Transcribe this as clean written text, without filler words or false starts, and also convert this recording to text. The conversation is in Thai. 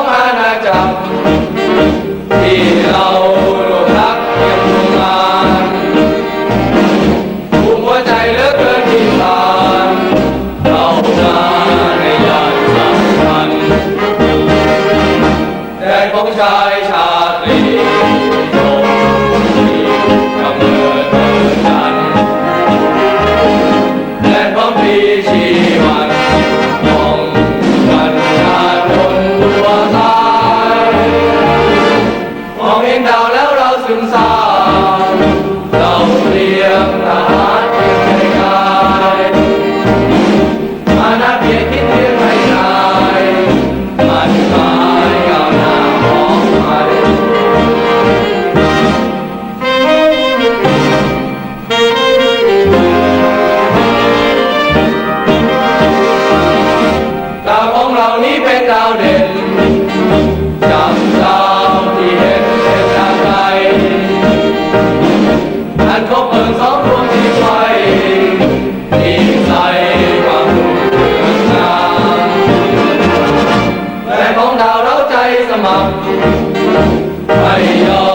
ของอาณาจักรที่เรารวมรักเพียงร่วมงานภูมิหัวใจเหลือเกินที่ผ่านเรานาในยามสำคัญแดนของชายชาตรีชมที่กำเนิดเกิดฉันแดนของปีชีวันของกันชาติจนตัวตายมองเห็นดาวแล้วเราซึมซาบเราเตรียมทหารเพียงในกายมานาเพียงคิดเพียงให้นายมันหมายก้าวหน้าของไทยดาวของเรานี้เป็นดาวเด่นจากดาวที่เห็นเป็นดาวไกลอันคบเพลิงสองดวงที่ไฟที่ใสความรุ่งเรืองงามแต่ของดาวเราใจสมัครไม่ยอม